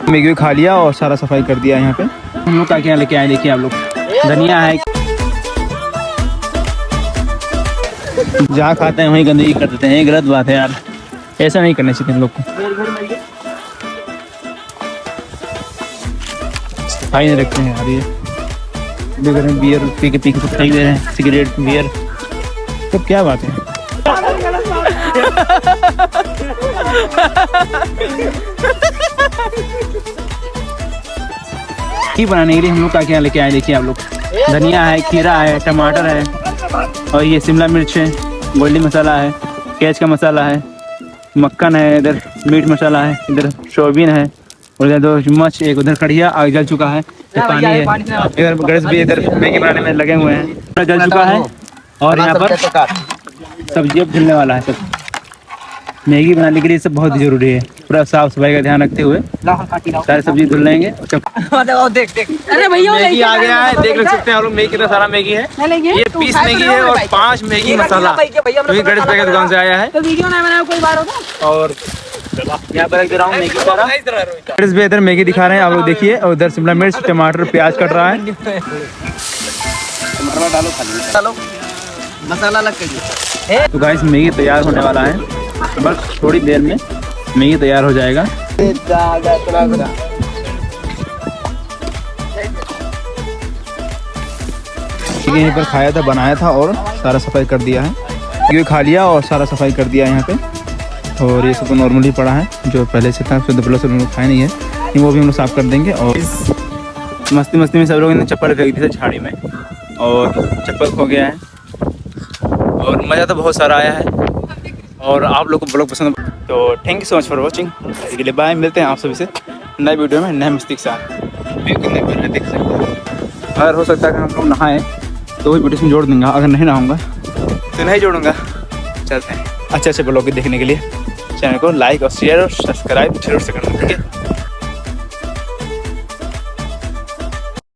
Maggi खा लिया और सारा सफाई कर दिया यहाँ पे। हम लोग क्या क्या लेके आए देखिए आप लोग, धनिया है, जहाँ खाते हैं वहीं गंदगी कर देते हैं, ये गलत बात है यार, ऐसा नहीं करना चाहिए हम लोग को। सफाई नहीं रखते हैं यार, ये बियर पी के फेंक दे रहे हैं, सिगरेट बियर, तो क्या बात है। की बनाने के लिए हम लोग क्या क्या लेके आए देखिए आप लोग, धनिया है, खीरा है, टमाटर है, और ये शिमला मिर्च है, गोल्डी मसाला है, कैच का मसाला है, मक्खन है, इधर मीट मसाला है, इधर सोयाबीन है, और इधर 2 चम्मच, एक उधर कढ़िया आग जल चुका है, पानी है, इधर गैस भी, इधर मैगी बनाने में लगे हुए हैं, जल चुका है, और यहाँ पर सब्जी अब धुलने वाला है। सब मैगी बनाने के लिए सब बहुत जरूरी है, पूरा साफ सफाई का ध्यान रखते हुए सारे सब्जी धुल लेंगे। देख अरे भैया मैगी आ गया है, देख सकते हैं आप लोग, मैगी कितना सारा मैगी है, ये 20 मैगी है और 5 मैगी मसाला, गणेश भाई की दुकान से आया है। और यहाँ पर रहा हूँ मैगी सारा, गणेश भाई इधर मैगी दिखा रहे हैं आप लोग देखिए, और उधर शिमला मिर्च, टमाटर, प्याज कट रहा है। डालो मसाला लग के। तो गाइस मैगी तैयार होने वाला है, बस थोड़ी देर में मैगी तैयार हो जाएगा। यहीं पर खाया था, बनाया था और सारा सफाई कर दिया है, ये खा लिया और सारा सफाई कर दिया है यहाँ पे। और ये सब नॉर्मली पड़ा है, जो पहले से था शुद्ध प्लस हम लोग खाए नहीं है, वो भी हम लोग साफ कर देंगे। और मस्ती मस्ती में सब लोगों ने चप्पल फेंक दी थी झाड़ी में, और चप्पल खो गया है, और मज़ा तो बहुत सारा आया है। और आप लोग को ब्लॉग पसंद, तो thank you so much for watching, इसके लिए बाय, मिलते हैं आप सभी से नए वीडियो में नए मस्ती के साथ। व्यू कितने पहले देख सकते हैं, अगर हो सकता है कि हम लोग नहाएं तो वही वीडियो में जोड़ दूँगा, अगर नहीं नहाऊँगा तो नहीं जोड़ूँगा। चलते हैं, अच्छे अच्छे ब्लॉग देखने के लिए चैनल को लाइक और शेयर और सब्सक्राइब जरूर से करना, ठीक है।